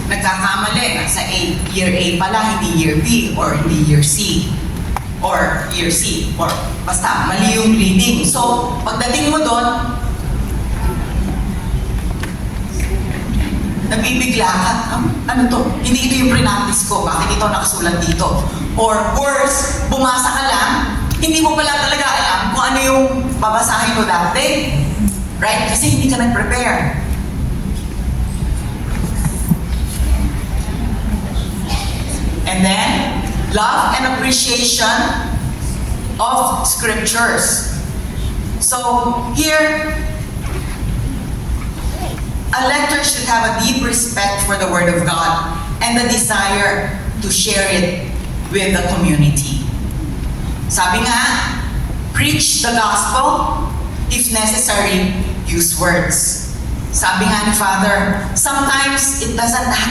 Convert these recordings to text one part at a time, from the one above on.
nagkakamali, sa year A pala, hindi year B, or hindi year C, or year C, or basta mali yung reading. So, pagdating mo doon, nabibigla ka, ano to? Hindi ito yung pre-practice ko, bakit ito nakasulat dito? Or worse, bumasa ka lang, hindi mo pala talaga alam kung ano yung babasahin mo that day. Right? Kasi hindi ka nag-prepare. And then, love and appreciation of scriptures. So, here, a lector should have a deep respect for the Word of God and the desire to share it with the community. Sabi nga, preach the gospel, if necessary, use words. Sabi nga ni Father, sometimes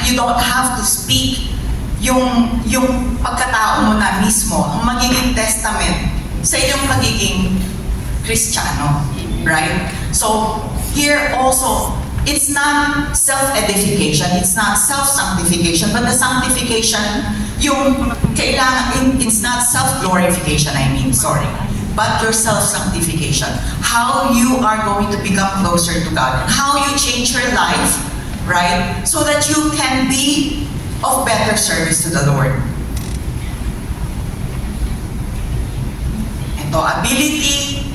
you don't have to speak yung pagkatao mo na mismo, ang magiging testament sa iyong pagiging Kristiyano. Right? So, here also, it's not self-edification, it's not self-sanctification, but the sanctification, yung kailangan, it's not self-glorification, but your self-sanctification. How you are going to become closer to God, how you change your life, right? So that you can be of better service to the Lord. Ito, ability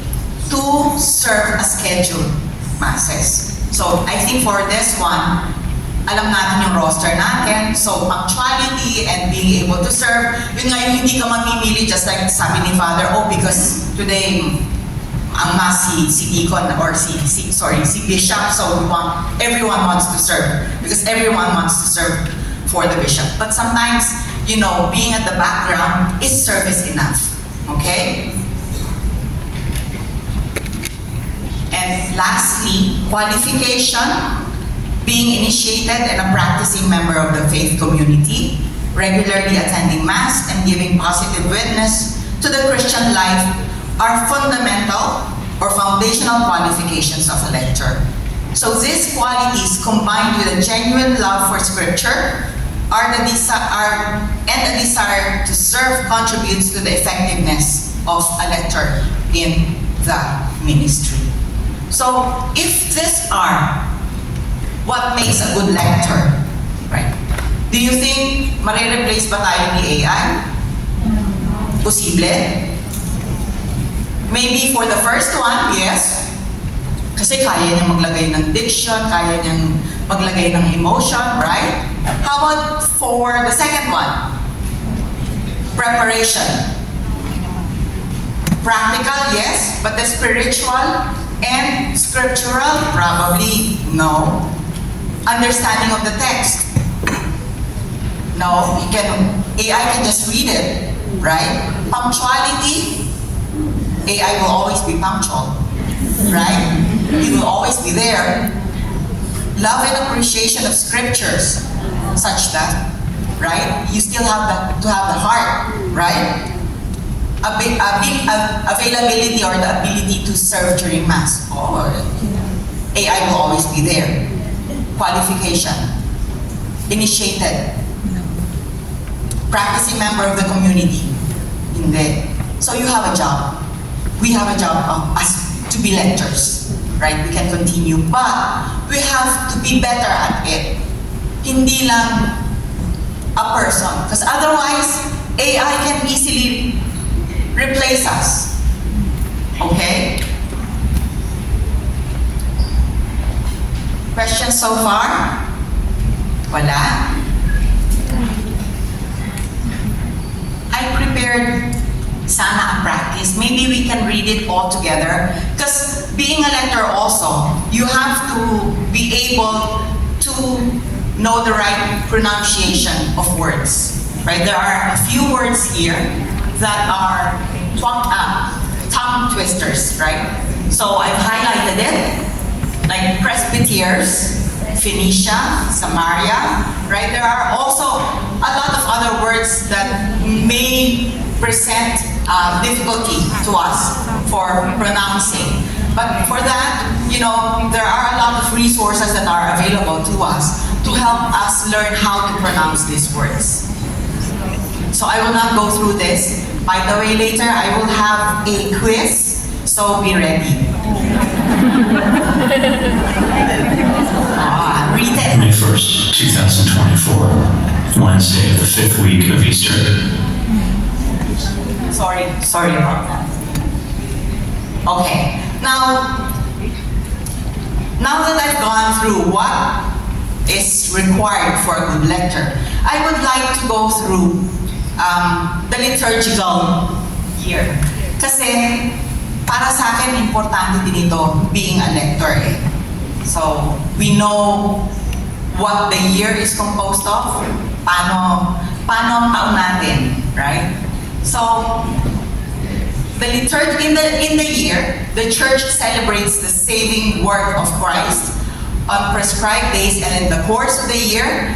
to serve a scheduled masses. So, I think for this one, alam natin yung roster natin. So, punctuality and being able to serve. Yun nga yung hindi ka mamimili, just like sabi ni Father, because today, ang mass si Deacon or si Bishop, so everyone wants to serve. Because everyone wants to serve for the Bishop. But sometimes, being at the background is service enough. Okay? And lastly, qualification, being initiated and a practicing member of the faith community, regularly attending Mass and giving positive witness to the Christian life are fundamental or foundational qualifications of a lector. So these qualities, combined with a genuine love for Scripture, and a desire to serve, contributes to the effectiveness of a lector in the ministry. So, if these are what makes a good lector, right? Do you think marireplace ba tayo ni AI? Posible? Maybe for the first one, yes. Kasi kaya niyang maglagay ng diction, kaya niyang maglagay ng emotion, right? How about for the second one? Preparation. Practical, yes, but the spiritual and scriptural, probably no. Understanding of the text. No, AI can just read it, right? Punctuality, AI will always be punctual, right? It will always be there. Love and appreciation of scriptures, such that, right? You still have to have the heart, right? Availability or the ability to serve during Mass. AI will always be there. Qualification. Initiated. Practicing member of the community. Hindi. So you have a job. We have a job as to be lectors. Right? We can continue. But we have to be better at it. Hindi lang a person. Because otherwise, AI can easily replace us. Okay? Questions so far? Wala? I prepared sana a practice. Maybe we can read it all together. Because being a lector also, you have to be able to know the right pronunciation of words. Right? There are a few words here that are tongue twisters, right? So I've highlighted it, like presbyteros, Phoenicia, Samaria, right? There are also a lot of other words that may present difficulty to us for pronouncing. But for that, there are a lot of resources that are available to us to help us learn how to pronounce these words. So I will not go through this. By the way, later I will have a quiz, so be ready. Read it. May 1st, 2024, Wednesday of the 5th week of Easter. Sorry about that. Okay, now that I've gone through what is required for a good lector, I would like to go through the liturgical year. Kasi para sa akin, importante din ito being a lector eh. So, we know what the year is composed of, paano ang taon natin, right? So, the liturgy in the year, the church celebrates the saving work of Christ on prescribed days and in the course of the year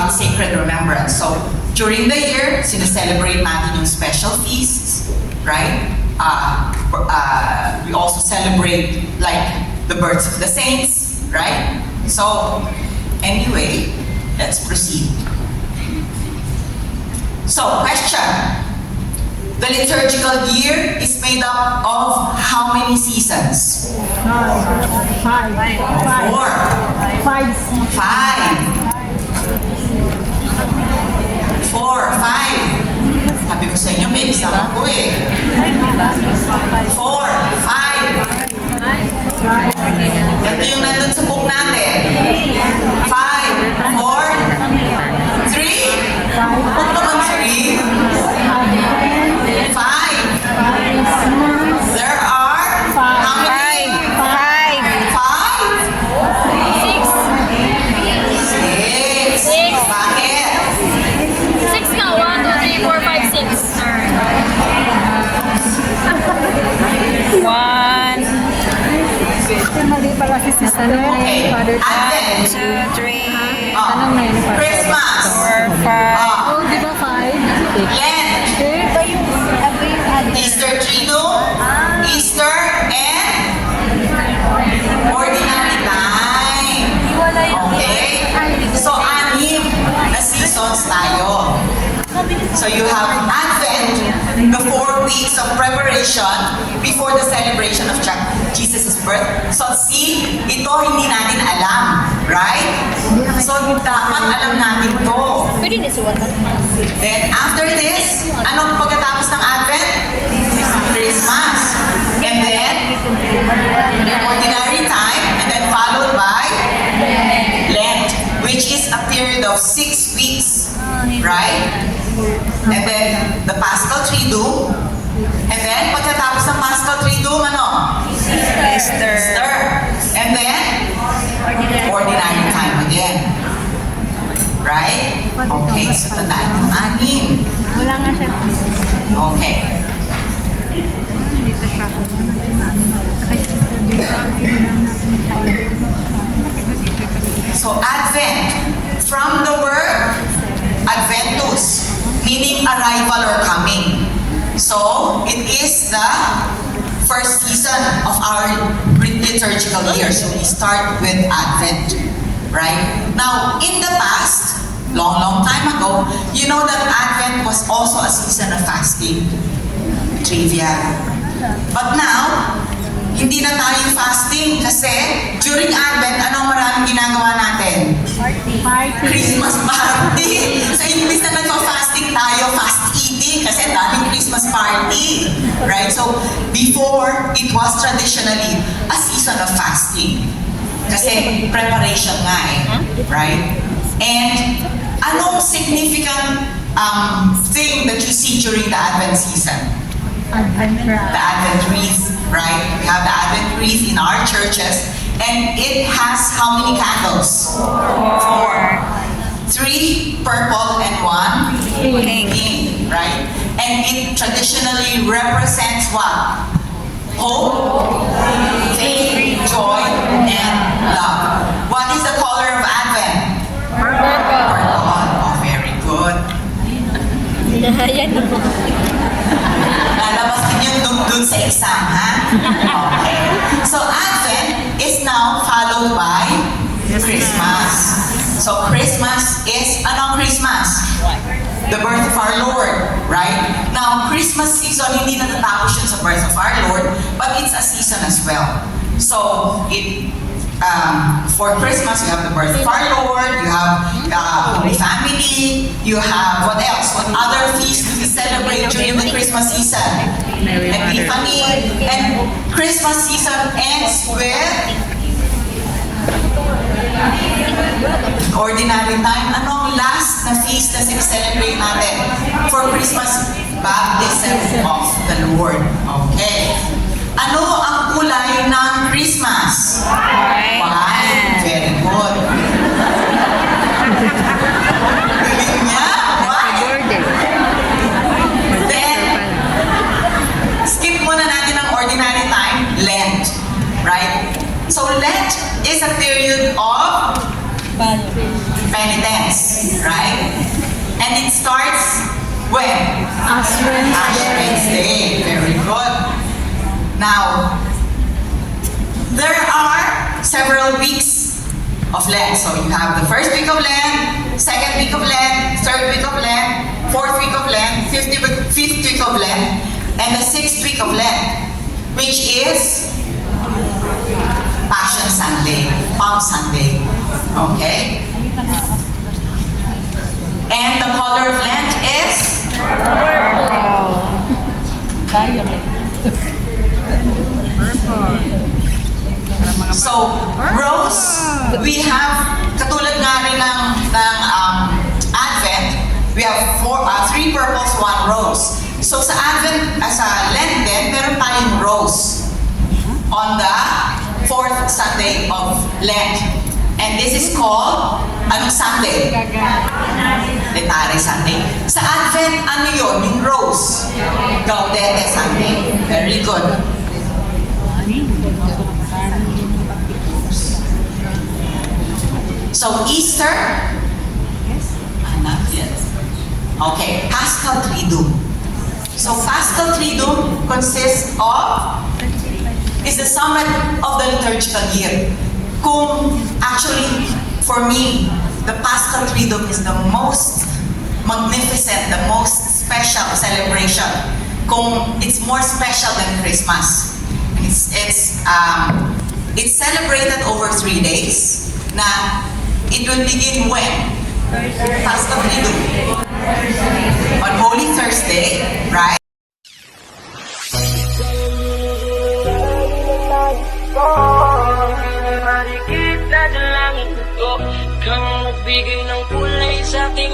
with sacred remembrance. So, during the year, sineselebrate natin yung special feasts, right? We also celebrate like the births of the saints, right? So, anyway, let's proceed. So, question. The liturgical year is made up of how many seasons? Five. Four. Five. 5. Sabi ko sa inyo, may exam ako eh. 4, 5. Ito yung nandun sa book natin. 5, 4, 3. Huwag naman 3. 5. There are how many? 6. Bakit? 6 ka, 1, 2, 3, 4, 5, 6. 1, Mali pala si Sister Okay. Father. 2, 3, Tanong na yun. Christmas. 4, 5. Oh, di ba 5? Lent. Easter Triduum, Easter, and Ordinary Time. Okay? So, 6 na seasons tayo. So, you have Advent, the 4 weeks of preparation before the celebration of Jesus' birth. So, see, ito hindi natin alam. Right? So, dapat alam natin to. Pwede na suwat. Then, after this, anong pagkatapos ng Advent? Christmas. And then, Ordinary Time, and then followed by Lent, which is a period of 6 weeks. Right? And then, the Paschal Triduum. And then, pagkatapos ng Paschal Triduum, ano? Easter. And then, Ordinary Time again. Right? Okay, so tandaan yung 6. Wala nga siya. Okay. Dito siya. So, Advent, from the word Adventus, meaning arrival or coming. So, it is the first season of our liturgical year. So, we start with Advent, right? Now, in the past, long time ago, you know that Advent was also a season of fasting. Trivia. But now, hindi na tayo fasting kasi during Advent, anong maraming ginagawa natin? Party. Christmas party! So, imbis na nagpa-fasting tayo, fast eating kasi daming Christmas party. Right? So, before, it was traditionally a season of fasting. Kasi preparation nga eh. Right? And, anong significant thing that you see during the Advent season? Adventure. The Advent wreath, right? We have the Advent wreath in our churches, and it has how many candles? 4. 3 purple and 1 pink, right? And it traditionally represents what? Hope, faith, joy, and love. What is the color of Advent? Purple. Oh, very good. Yan. Lalabas din yung dun sa exam, ha? Okay. So, Advent is now followed by Christmas. So Christmas is, anong Christmas? The birth of our Lord, right? Now, Christmas season, hindi natatapos yun sa birth of our Lord, but it's a season as well. So, for Christmas, you have the birth of our Lord, you have Holy Family, you have, what else? What other feasts do we celebrate during the Christmas season? Epiphany. And Christmas season ends with ordinary time. Anong last na feast na celebrate natin for Christmas? Baptism of the Lord. Okay. Ano ang kulay ng Christmas? White. Very good. Galing niya. White. Then, skip muna natin ang ordinary time, Lent. Right? So, Lent is a period of penitence, right? And it starts when? Ash Wednesday. Very good. Now, there are several weeks of Lent. So you have the first week of Lent, second week of Lent, third week of Lent, fourth week of Lent, fifth week of Lent, and the sixth week of Lent, which is Passion Sunday, Palm Sunday. Okay? And the color of Lent is? So, rose, we have, katulad nga rin ng Advent, we have three purples, one rose. So sa Advent, sa Lent din, meron tayong rose on the fourth Sunday of Lent. And this is called, anong Sunday? Letare Sunday. Sa Advent, ano yun? Yung rose. Gaudete Sunday. Very good. So Easter? Not yet. Okay, Paschal Triduum. So Paschal Triduum consists of, is the summit of the liturgical year. Kung actually, for me, the Paschal Triduum is the most magnificent, the most special celebration. Kung it's more special than Christmas. It's celebrated over 3 days. Na it will begin when? Paschal Triduum. On Holy Thursday, right? Marikit na dalangin ko, kang magbigay ng kulay sa aking